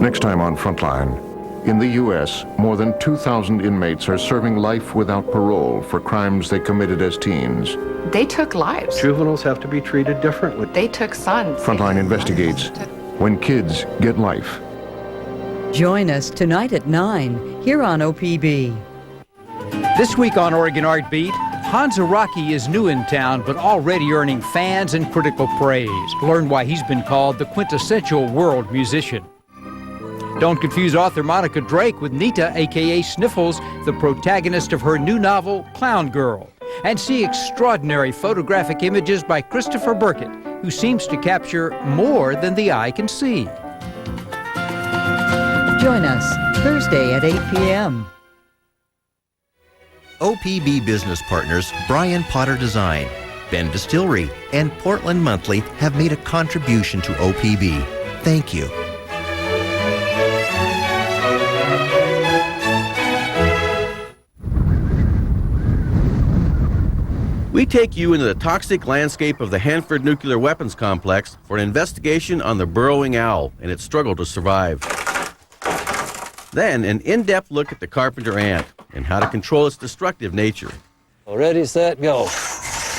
Next time on Frontline. In the U.S., more than 2,000 inmates are serving life without parole for crimes they committed as teens. They took lives. Juveniles have to be treated differently. They took sons. Frontline investigates when kids get life. Join us tonight at 9 here on OPB. This week on Oregon Art Beat, Hans Araki is new in town, but already earning fans and critical praise. Learn why he's been called the quintessential world musician. Don't confuse author Monica Drake with Nita, a.k.a. Sniffles, the protagonist of her new novel, Clown Girl. And see extraordinary photographic images by Christopher Burkett, who seems to capture more than the eye can see. Join us Thursday at 8 p.m. OPB business partners Brian Potter Design, Ben Distillery, and Portland Monthly have made a contribution to OPB. Thank you. We take you into the toxic landscape of the Hanford Nuclear Weapons Complex for an investigation on the burrowing owl and its struggle to survive. Then, an in-depth look at the carpenter ant and how to control its destructive nature. Ready, set, go.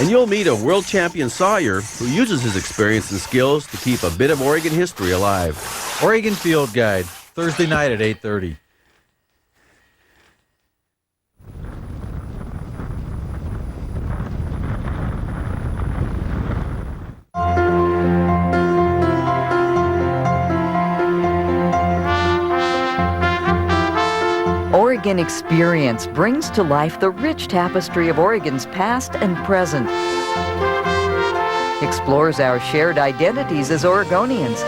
And you'll meet a world champion sawyer who uses his experience and skills to keep a bit of Oregon history alive. Oregon Field Guide, Thursday night at 8:30. Oregon Experience brings to life the rich tapestry of Oregon's past and present. Explores our shared identities as Oregonians.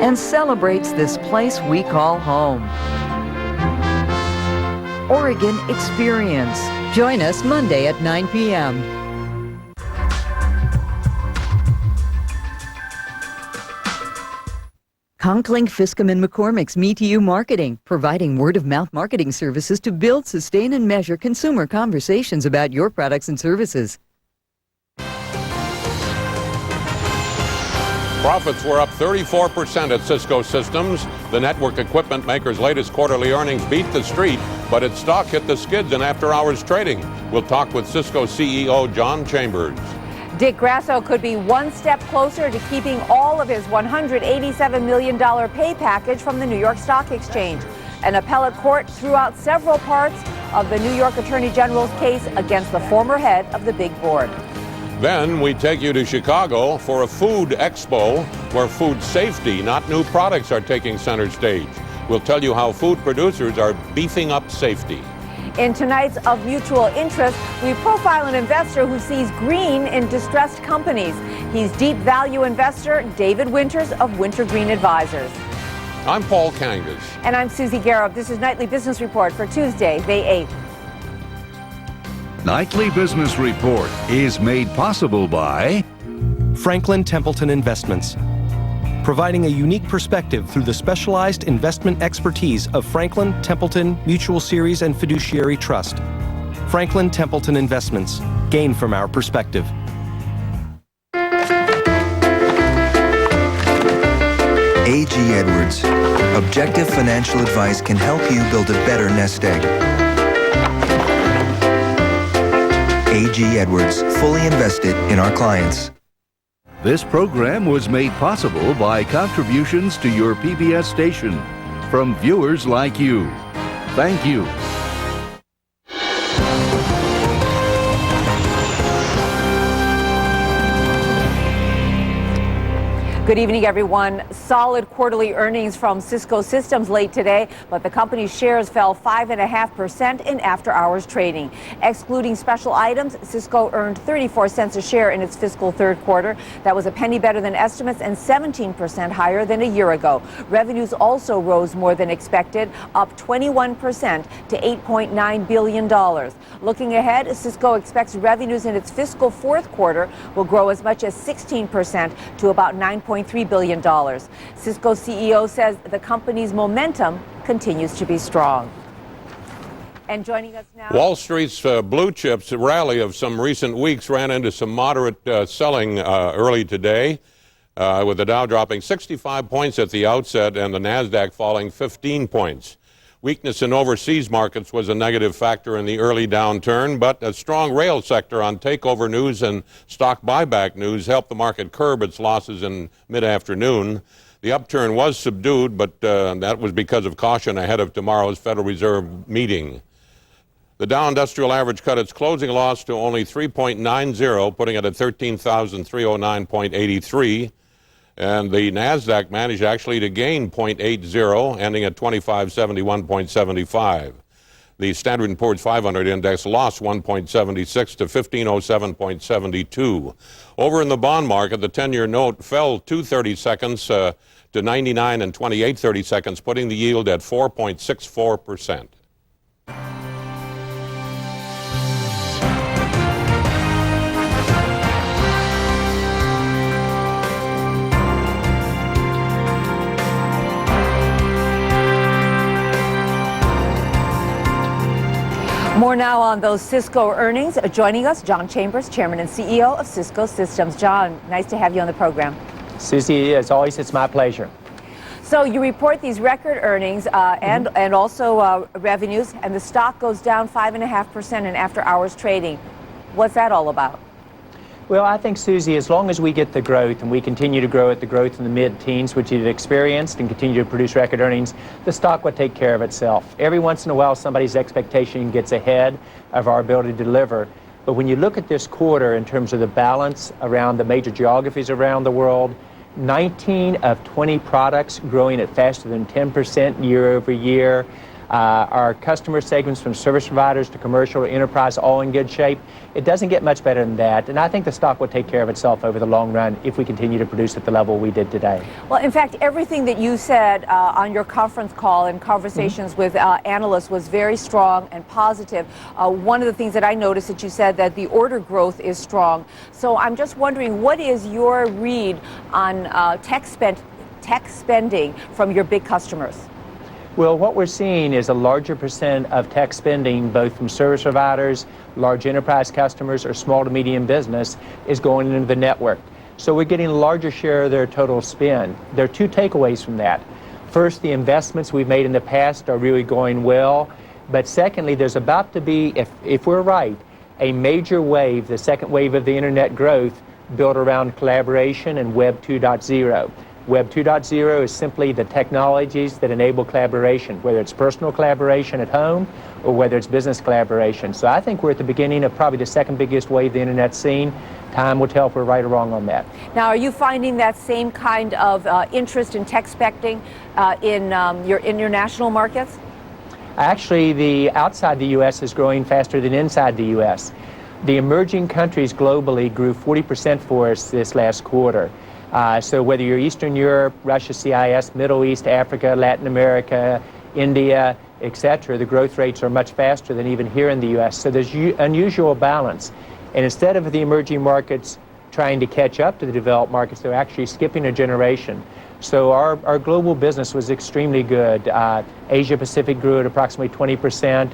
And celebrates this place we call home. Oregon Experience. Join us Monday at 9 p.m. Conkling, Fiscum, and McCormick's Me2You Marketing, providing word-of-mouth marketing services to build, sustain, and measure consumer conversations about your products and services. Profits were up 34% at Cisco Systems. The network equipment maker's latest quarterly earnings beat the street, but its stock hit the skids in after-hours trading. We'll talk with Cisco CEO John Chambers. Dick Grasso could be one step closer to keeping all of his $187 million pay package from the New York Stock Exchange. An appellate court threw out several parts of the New York Attorney General's case against the former head of the big board. Then we take you to Chicago for a food expo where food safety, not new products, are taking center stage. We'll tell you how food producers are beefing up safety. In tonight's Of Mutual Interest, we profile an investor who sees green in distressed companies. He's deep value investor David Winters of Wintergreen Advisors. I'm Paul Kangas. And I'm Susie Garrow. This is Nightly Business Report for Tuesday, May 8th. Nightly Business Report is made possible by Franklin Templeton Investments, providing a unique perspective through the specialized investment expertise of Franklin Templeton Mutual Series and Fiduciary Trust. Franklin Templeton Investments. Gain from our perspective. A.G. Edwards. Objective financial advice can help you build a better nest egg. A.G. Edwards, fully invested in our clients. This program was made possible by contributions to your PBS station from viewers like you. Thank you. Good evening, everyone. Solid quarterly earnings from Cisco Systems late today, but the company's shares fell 5.5% in after-hours trading. Excluding special items, Cisco earned 34 cents a share in its fiscal third quarter. That was a penny better than estimates and 17% higher than a year ago. Revenues also rose more than expected, up 21% to $8.9 billion. Looking ahead, Cisco expects revenues in its fiscal fourth quarter will grow as much as 16% to about $9.3 billion. Cisco CEO says the company's momentum continues to be strong. And joining us now, Wall Street's blue chips rally of some recent weeks ran into some moderate selling early today. with the Dow dropping 65 points at the outset and the NASDAQ falling 15 points. Weakness in overseas markets was a negative factor in the early downturn, but a strong rail sector on takeover news and stock buyback news helped the market curb its losses in mid-afternoon. The upturn was subdued, but that was because of caution ahead of tomorrow's Federal Reserve meeting. The Dow Industrial Average cut its closing loss to only 3.90, putting it at 13,309.83. And the NASDAQ managed actually to gain 0.80, ending at 2571.75. The Standard & Poor's 500 index lost 1.76 to 1507.72. Over in the bond market, the 10-year note fell 2/30 seconds to 99 and 28/30 seconds, putting the yield at 4.64%. More now on those Cisco earnings. Joining us, John Chambers, Chairman and CEO of Cisco Systems. John, nice to have you on the program. Susie, as always, it's my pleasure. So you report these record earnings and also revenues, and the stock goes down 5.5% in after-hours trading. What's that all about? Well, I think, Susie, as long as we get the growth and we continue to grow at the growth in the mid-teens, which you've experienced, and continue to produce record earnings, the stock will take care of itself. Every once in a while, somebody's expectation gets ahead of our ability to deliver. But when you look at this quarter in terms of the balance around the major geographies around the world, 19 of 20 products growing at faster than 10% year over year. Our customer segments from service providers to commercial to enterprise all in good shape. It doesn't get much better than that, and I think the stock will take care of itself over the long run if we continue to produce at the level we did today. Well, in fact, everything that you said on your conference call and conversations with analysts was very strong and positive. One of the things that I noticed that you said that the order growth is strong. So I'm just wondering, what is your read on tech spending from your big customers? Well, what we're seeing is a larger percent of tech spending, both from service providers, large enterprise customers, or small to medium business, is going into the network. So we're getting a larger share of their total spend. There are two takeaways from that. First, the investments we've made in the past are really going well. But secondly, there's about to be, if we're right, a major wave, the second wave of the internet growth, built around collaboration and Web 2.0. Web 2.0 is simply the technologies that enable collaboration, whether it's personal collaboration at home or whether it's business collaboration. So I think we're at the beginning of probably the second biggest wave the internet's seen. Time will tell if we're right or wrong on that. Now, are you finding that same kind of interest in tech spending in your international markets? Actually, the outside the U.S. is growing faster than inside the U.S. The emerging countries globally grew 40% for us this last quarter. So whether you're Eastern Europe, Russia, CIS, Middle East, Africa, Latin America, India, etc., the growth rates are much faster than even here in the U.S. So there's unusual balance. And instead of the emerging markets trying to catch up to the developed markets, they're actually skipping a generation. So our global business was extremely good. Asia Pacific grew at approximately 20%.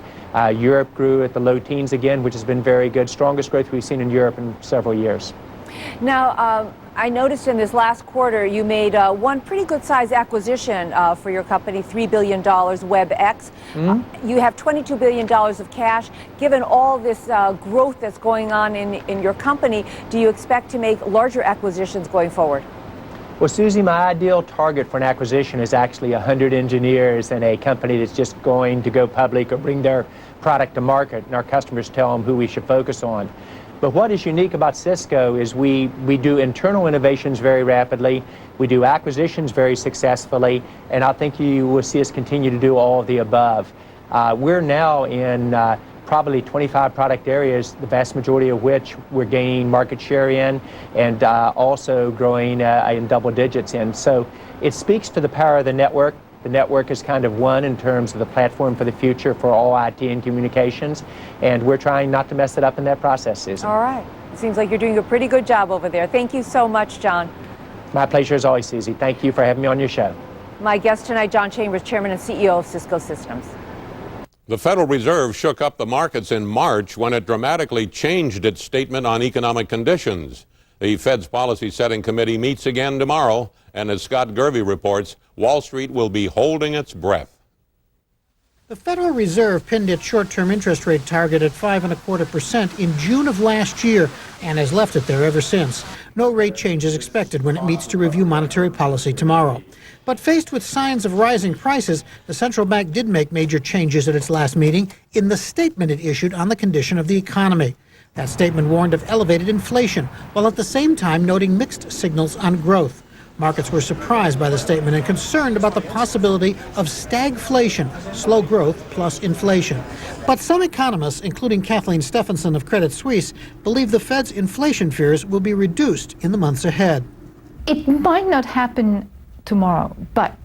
Europe grew at the low teens again, which has been very good. Strongest growth we've seen in Europe in several years. Now, I noticed in this last quarter you made one pretty good-sized acquisition for your company, $3 billion, WebEx. You have $22 billion of cash. Given all this growth that's going on in your company, do you expect to make larger acquisitions going forward? Well, Susie, my ideal target for an acquisition is actually 100 engineers in a company that's just going to go public or bring their product to market, and our customers tell them who we should focus on. But what is unique about Cisco is we do internal innovations very rapidly, we do acquisitions very successfully, and I think you will see us continue to do all of the above. We're now in probably 25 product areas, the vast majority of which we're gaining market share in and also growing in double digits in. So it speaks to the power of the network. The network is kind of one in terms of the platform for the future for all IT and communications, and we're trying not to mess it up in that process, Susan. All right. It seems like you're doing a pretty good job over there. Thank you so much, John. My pleasure as always, Susie. Thank you for having me on your show. My guest tonight, John Chambers, Chairman and CEO of Cisco Systems. The Federal Reserve shook up the markets in March when it dramatically changed its statement on economic conditions. The Fed's policy setting committee meets again tomorrow, and as Scott Gervey reports, Wall Street will be holding its breath. The Federal Reserve pinned its short-term interest rate target at 5.25% in June of last year and has left it there ever since. No rate change is expected when it meets to review monetary policy tomorrow. But faced with signs of rising prices, the central bank did make major changes at its last meeting in the statement it issued on the condition of the economy. That statement warned of elevated inflation, while at the same time noting mixed signals on growth. Markets were surprised by the statement and concerned about the possibility of stagflation, slow growth plus inflation. But some economists, including Kathleen Stephenson of Credit Suisse, believe the Fed's inflation fears will be reduced in the months ahead. It might not happen tomorrow, but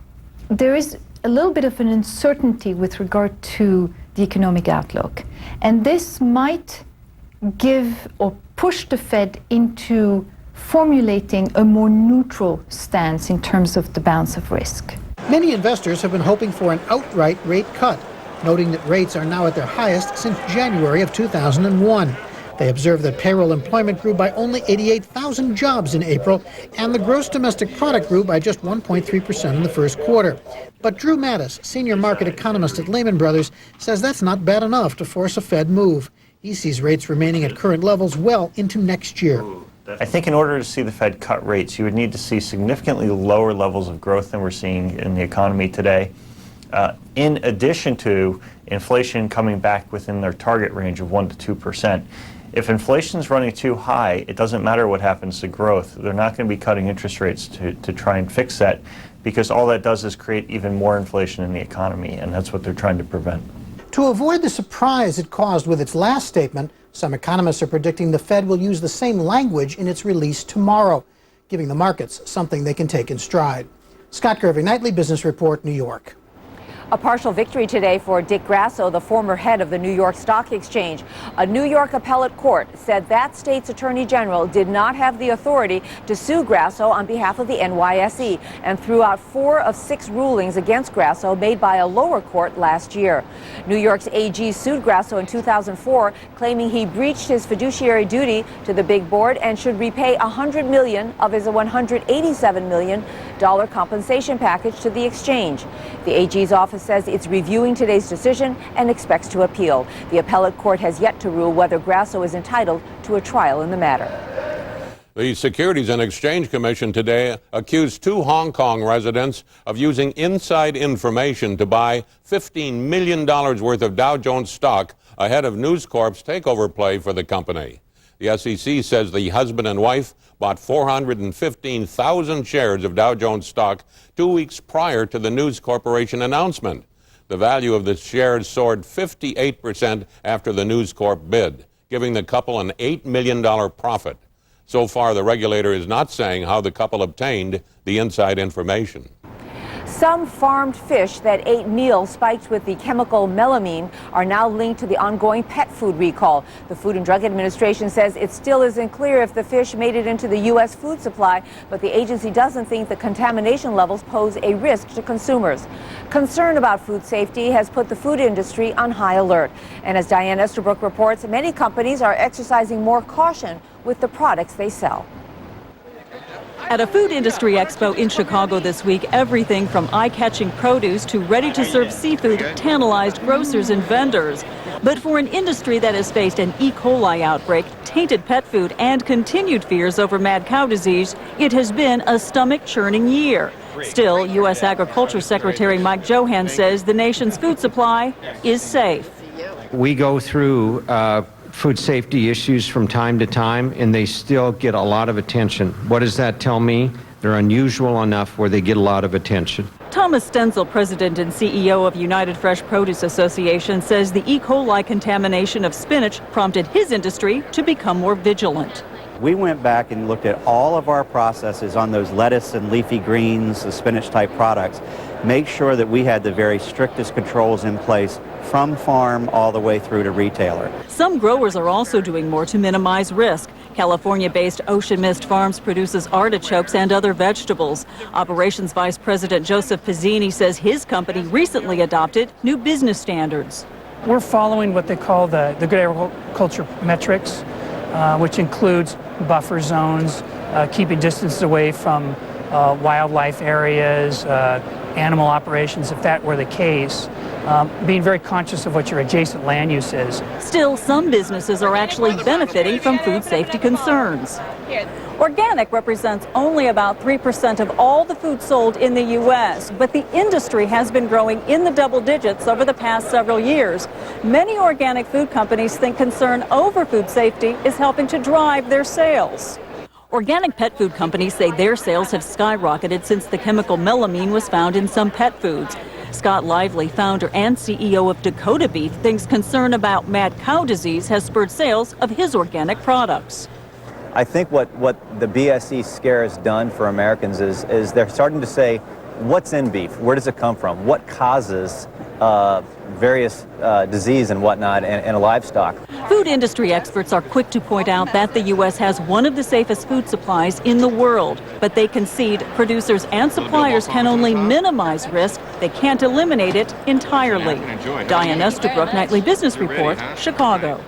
there is a little bit of an uncertainty with regard to the economic outlook. And this might give or push the Fed into formulating a more neutral stance in terms of the balance of risk. Many investors have been hoping for an outright rate cut, noting that rates are now at their highest since January of 2001. They observe that payroll employment grew by only 88,000 jobs in April, and the gross domestic product grew by just 1.3% in the first quarter. But Drew Mattis, senior market economist at Lehman Brothers, says that's not bad enough to force a Fed move. He sees rates remaining at current levels well into next year. I think in order to see the Fed cut rates, you would need to see significantly lower levels of growth than we're seeing in the economy today, in addition to inflation coming back within their target range of 1 to 2%. If inflation's running too high, it doesn't matter what happens to growth. They're not going to be cutting interest rates to try and fix that, because all that does is create even more inflation in the economy, and that's what they're trying to prevent. To avoid the surprise it caused with its last statement, some economists are predicting the Fed will use the same language in its release tomorrow, giving the markets something they can take in stride. Scott Gervey, Nightly Business Report, New York. A partial victory today for Dick Grasso, the former head of the New York Stock Exchange. A New York appellate court said that state's attorney general did not have the authority to sue Grasso on behalf of the NYSE and threw out 4 of 6 rulings against Grasso made by a lower court last year. New York's AG sued Grasso in 2004, claiming he breached his fiduciary duty to the big board and should repay $100 million of his $187 million compensation package to the exchange. The AG's office says it's reviewing today's decision and expects to appeal. The appellate court has yet to rule whether Grasso is entitled to a trial in the matter. The Securities and Exchange Commission today accused 2 Hong Kong residents of using inside information to buy $15 million worth of Dow Jones stock ahead of News Corp's takeover play for the company. The SEC says the husband and wife bought 415,000 shares of Dow Jones stock 2 weeks prior to the News Corporation announcement. The value of the shares soared 58% after the News Corp bid, giving the couple an $8 million profit. So far, the regulator is not saying how the couple obtained the inside information. Some farmed fish that ate meal spiked with the chemical melamine are now linked to the ongoing pet food recall. The Food and Drug Administration says it still isn't clear if the fish made it into the U.S. food supply, but the agency doesn't think the contamination levels pose a risk to consumers. Concern about food safety has put the food industry on high alert. And as Diane Estabrook reports, many companies are exercising more caution with the products they sell. At a food industry expo in Chicago this week, everything from eye-catching produce to ready-to-serve seafood tantalized grocers and vendors. But for an industry that has faced an E. coli outbreak, tainted pet food, and continued fears over mad cow disease, it has been a stomach-churning year. Still, U.S. Agriculture Secretary Mike Johann says the nation's food supply is safe. We go through food safety issues from time to time, and they still get a lot of attention. What does that tell me? They're unusual enough where they get a lot of attention. Thomas Stenzel, president and CEO of United Fresh Produce Association, says the E. coli contamination of spinach prompted his industry to become more vigilant. We went back and looked at all of our processes on those lettuce and leafy greens, the spinach type products, make sure that we had the very strictest controls in place from farm all the way through to retailer. Some growers are also doing more to minimize risk. California-based Ocean Mist Farms produces artichokes and other vegetables. Operations Vice President Joseph Pizzini says his company recently adopted new business standards. We're following what they call the good agriculture metrics. which includes buffer zones, keeping distance away from wildlife areas, animal operations, if that were the case, being very conscious of what your adjacent land use is. Still, some businesses are actually benefiting from food safety concerns. Organic represents only about 3% of all the food sold in the U.S., but the industry has been growing in the double digits over the past several years. Many organic food companies think concern over food safety is helping to drive their sales. Organic pet food companies say their sales have skyrocketed since the chemical melamine was found in some pet foods. Scott Lively, founder and CEO of Dakota Beef, thinks concern about mad cow disease has spurred sales of his organic products. I think what the BSE scare has done for Americans is they're starting to say, what's in beef? Where does it come from? What causes various disease and whatnot in livestock? Food industry experts are quick to point out that the U.S. has one of the safest food supplies in the world, but they concede producers and suppliers can only minimize risk. They can't eliminate it entirely. Diane Estabrook, Nightly Business Report, Chicago.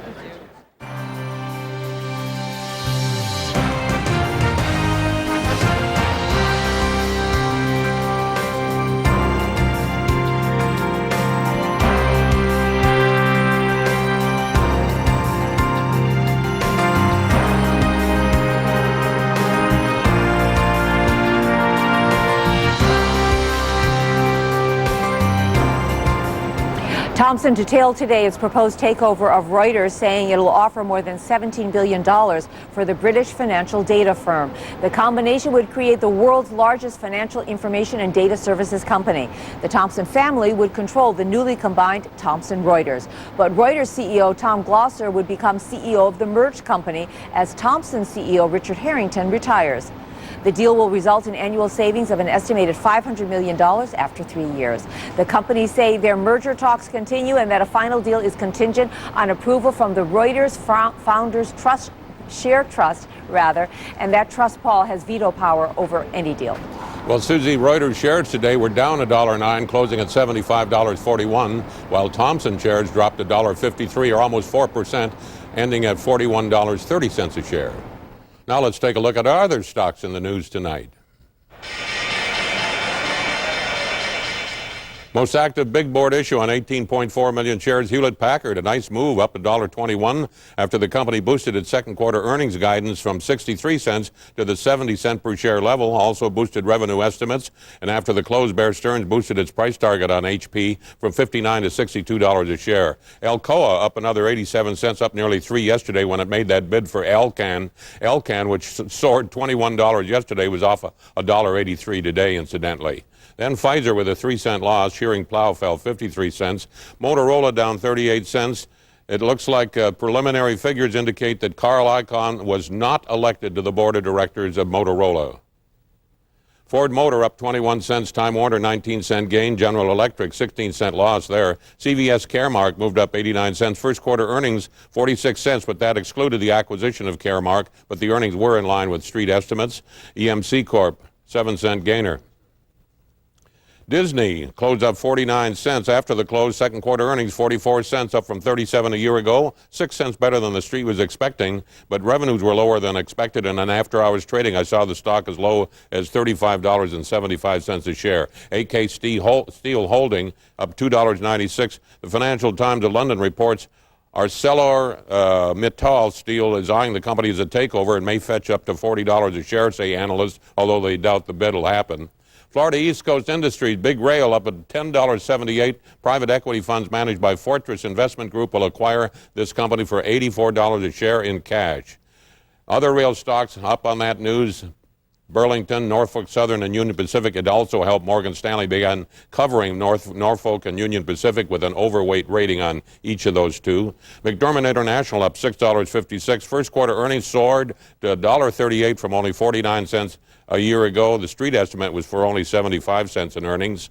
Thomson detailed today its proposed takeover of Reuters, saying it will offer more than $17 billion for the British financial data firm. The combination would create the world's largest financial information and data services company. The Thomson family would control the newly combined Thomson Reuters. But Reuters CEO Tom Glosser would become CEO of the merged company as Thomson CEO Richard Harrington retires. The deal will result in annual savings of an estimated $500 million after 3 years. The companies say their merger talks continue and that a final deal is contingent on approval from the Reuters Founders Share Trust, and that trust, Paul, has veto power over any deal. Well, Susie, Reuters shares today were down $1.09, closing at $75.41, while Thomson shares dropped $1.53, or almost 4%, ending at $41.30 a share. Now let's take a look at our other stocks in the news tonight. Most active big board issue on 18.4 million shares, Hewlett-Packard, a nice move up $1.21 after the company boosted its second quarter earnings guidance from 63 cents to the 70 cent per share level, also boosted revenue estimates, and after the close, Bear Stearns boosted its price target on HP from $59 to $62 a share. Alcoa up another 87 cents, up nearly 3 yesterday when it made that bid for Alcan. Alcan, which soared $21 yesterday, was off $1.83 today, incidentally. Then Pfizer with a 3-cent loss. Schering-Plough fell 53 cents. Motorola down 38 cents. It looks like preliminary figures indicate that Carl Icahn was not elected to the board of directors of Motorola. Ford Motor up 21 cents. Time Warner 19-cent gain. General Electric 16-cent loss there. CVS Caremark moved up 89 cents. First quarter earnings 46 cents, but that excluded the acquisition of Caremark, but the earnings were in line with street estimates. EMC Corp 7-cent gainer. Disney closed up 49 cents after the close. Second quarter earnings 44 cents, up from 37 a year ago. 6 cents better than the street was expecting, but revenues were lower than expected. And in after-hours trading, I saw the stock as low as $35.75 a share. AK Steel Holding up $2.96. The Financial Times of London reports ArcelorMittal Steel is eyeing the company as a takeover and may fetch up to $40 a share, say analysts, although they doubt the bid will happen. Florida East Coast Industries, Big Rail up at $10.78. Private equity funds managed by Fortress Investment Group will acquire this company for $84 a share in cash. Other rail stocks up on that news. Burlington, Norfolk Southern, and Union Pacific. It also helped Morgan Stanley began covering Norfolk and Union Pacific with an overweight rating on each of those two. McDermott International up $6.56. First quarter earnings soared to $1.38 from only 49 cents a year ago. The street estimate was for only 75 cents in earnings.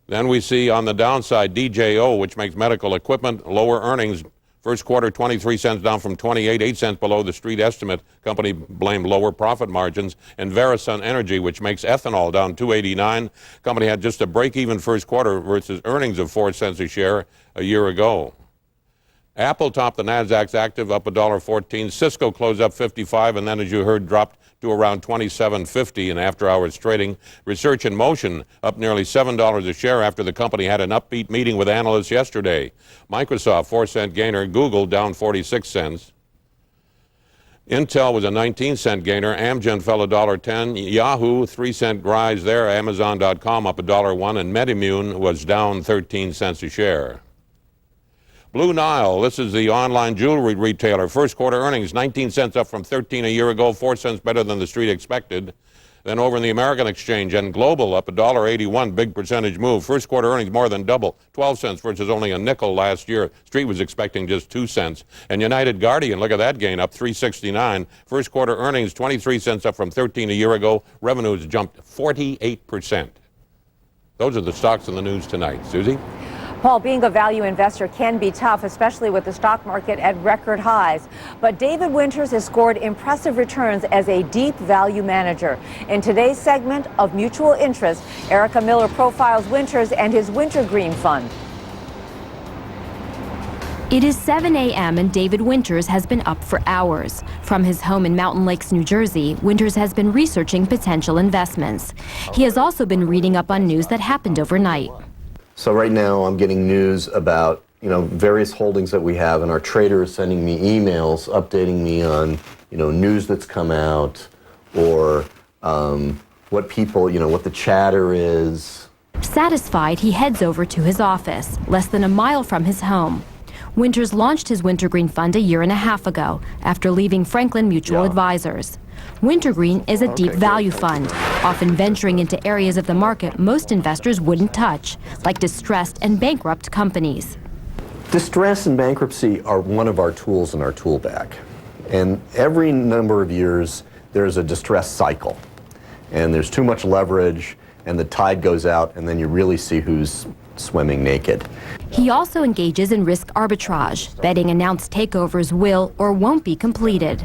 Then we see on the downside, DJO, which makes medical equipment, lower earnings. First quarter, 23 cents down from 28, 8 cents below the street estimate. Company blamed lower profit margins. And Verisun Energy, which makes ethanol, down 2.89. Company had just a break-even first quarter versus earnings of 4 cents a share a year ago. Apple topped the Nasdaq's active up $1.14. Cisco closed up 55, and then, as you heard, dropped to around 27.50 in after-hours trading. Research in Motion up nearly $7 a share after the company had an upbeat meeting with analysts yesterday. Microsoft, 4-cent gainer. Google down 46 cents. Intel was a 19-cent gainer. Amgen fell $1.10. Yahoo, 3-cent rise there. Amazon.com up $1.01. And MedImmune was down 13 cents a share. Blue Nile, this is the online jewelry retailer. First quarter earnings, 19 cents up from 13 a year ago, 4 cents better than the street expected. Then over in the American Exchange and Global up $1.81, big percentage move. First quarter earnings more than double, 12 cents versus only a nickel last year. Street was expecting just 2 cents. And United Guardian, look at that gain, up $3.69. First quarter earnings, 23 cents up from 13 a year ago. Revenues jumped 48%. Those are the stocks in the news tonight. Susie? Paul, being a value investor can be tough, especially with the stock market at record highs. But David Winters has scored impressive returns as a deep value manager. In today's segment of Mutual Interest, Erica Miller profiles Winters and his Wintergreen Fund. It is 7 a.m. and David Winters has been up for hours. From his home in Mountain Lakes, New Jersey, Winters has been researching potential investments. He has also been reading up on news that happened overnight. So right now I'm getting news about, various holdings that we have, and our trader is sending me emails updating me on, news that's come out or what people, what the chatter is. Satisfied, he heads over to his office, less than a mile from his home. Winters launched his Wintergreen Fund a year and a half ago after leaving Franklin Mutual Advisors. Wintergreen is a deep value fund, often venturing into areas of the market most investors wouldn't touch, like distressed and bankrupt companies. Distress and bankruptcy are one of our tools in our tool bag. And every number of years, there's a distress cycle. And there's too much leverage, and the tide goes out, and then you really see who's swimming naked. He also engages in risk arbitrage, betting announced takeovers will or won't be completed.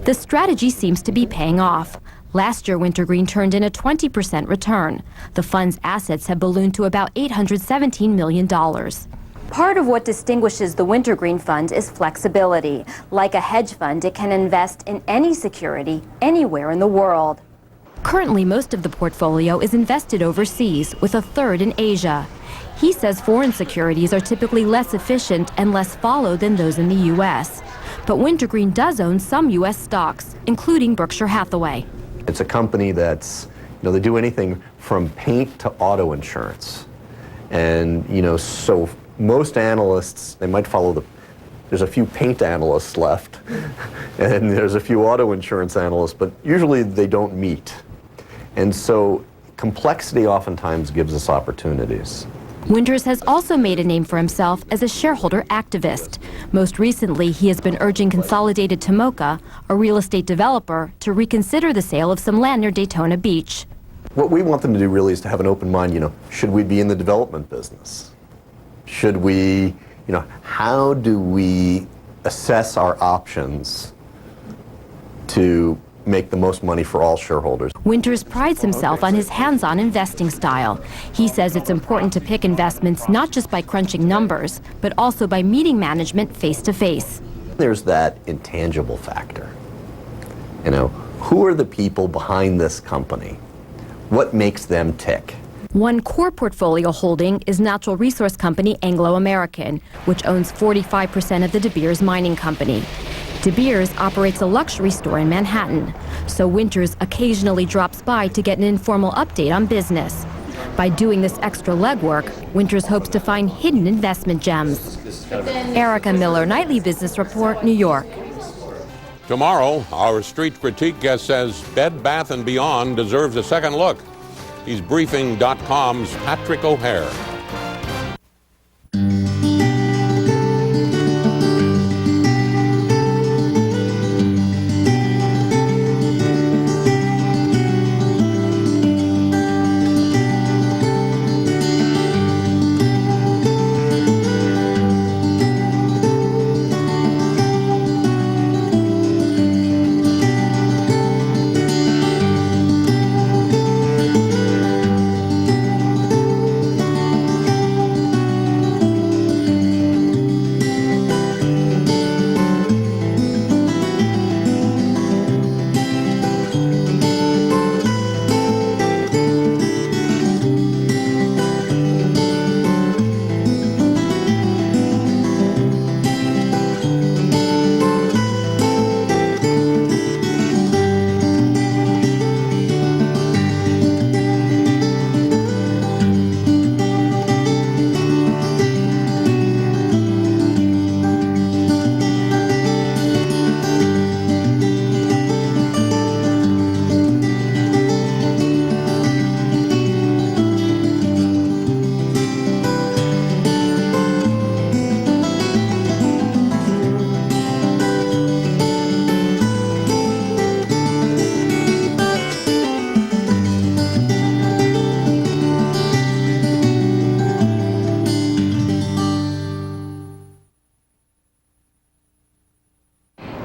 The strategy seems to be paying off. Last year, Wintergreen turned in a 20% return. The fund's assets have ballooned to about $817 million. Part of what distinguishes the Wintergreen Fund is flexibility. Like a hedge fund, it can invest in any security, anywhere in the world. Currently, most of the portfolio is invested overseas, with a third in Asia. He says foreign securities are typically less efficient and less followed than those in the U.S. But Wintergreen does own some U.S. stocks, including Berkshire Hathaway. It's a company that's, they do anything from paint to auto insurance. And, so most analysts, they might follow there's a few paint analysts left, and there's a few auto insurance analysts, but usually they don't meet. And so complexity oftentimes gives us opportunities. Winters has also made a name for himself as a shareholder activist. Most recently, he has been urging Consolidated Tomoka, a real estate developer, to reconsider the sale of some land near Daytona Beach. What we want them to do really is to have an open mind, should we be in the development business? Should we, how do we assess our options to make the most money for all shareholders? Winters prides himself on his hands-on investing style. He says it's important to pick investments not just by crunching numbers, but also by meeting management face-to-face. There's that intangible factor. Who are the people behind this company? What makes them tick? One core portfolio holding is natural resource company Anglo American, which owns 45% of the De Beers Mining Company. De Beers operates a luxury store in Manhattan, so Winters occasionally drops by to get an informal update on business. By doing this extra legwork, Winters hopes to find hidden investment gems. Erica Miller, Nightly Business Report, New York. Tomorrow, our street critique guest says Bed Bath & Beyond deserves a second look. He's Briefing.com's Patrick O'Hare.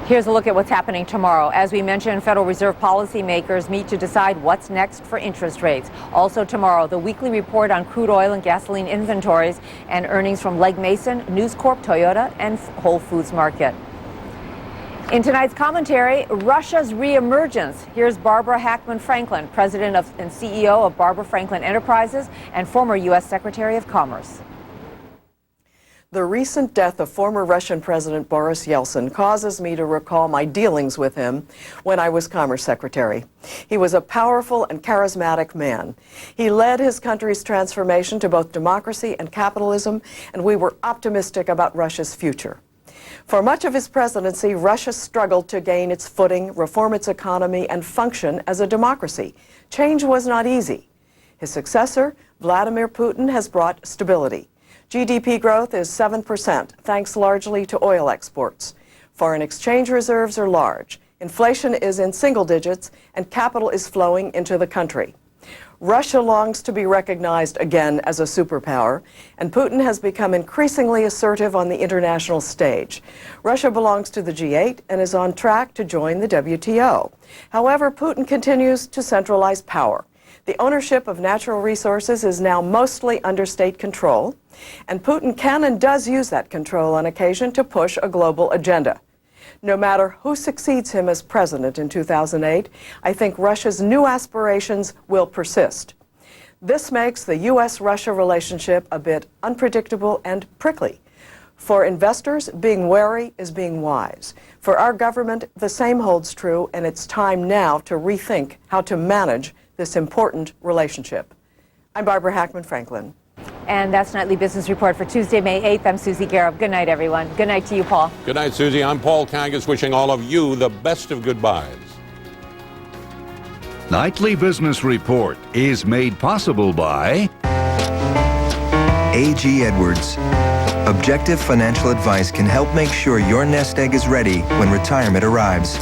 Here's a look at what's happening tomorrow. As we mentioned, Federal Reserve policymakers meet to decide what's next for interest rates. Also tomorrow, the weekly report on crude oil and gasoline inventories and earnings from Legg Mason, News Corp, Toyota, and Whole Foods Market. In tonight's commentary, Russia's reemergence. Here's Barbara Hackman Franklin, president and CEO of Barbara Franklin Enterprises and former U.S. Secretary of Commerce. The recent death of former Russian President Boris Yeltsin causes me to recall my dealings with him when I was Commerce Secretary. He was a powerful and charismatic man. He led his country's transformation to both democracy and capitalism, and we were optimistic about Russia's future. For much of his presidency, Russia struggled to gain its footing, reform its economy, and function as a democracy. Change was not easy. His successor, Vladimir Putin, has brought stability. GDP growth is 7%, thanks largely to oil exports. Foreign exchange reserves are large. Inflation is in single digits, and capital is flowing into the country. Russia longs to be recognized again as a superpower, and Putin has become increasingly assertive on the international stage. Russia belongs to the G8 and is on track to join the WTO. However, Putin continues to centralize power. The ownership of natural resources is now mostly under state control, and Putin can and does use that control on occasion to push a global agenda. No matter who succeeds him as president in 2008, I think Russia's new aspirations will persist. This makes the U.S.-Russia relationship a bit unpredictable and prickly. For investors, being wary is being wise. For our government, the same holds true, and it's time now to rethink how to manage this important relationship. I'm Barbara Hackman Franklin. And that's Nightly Business Report for Tuesday, May 8th. I'm Susie Garib. Good night, everyone. Good night to you, Paul. Good night, Susie. I'm Paul Kagas, wishing all of you the best of goodbyes. Nightly Business Report is made possible by A.G. Edwards. Objective financial advice can help make sure your nest egg is ready when retirement arrives.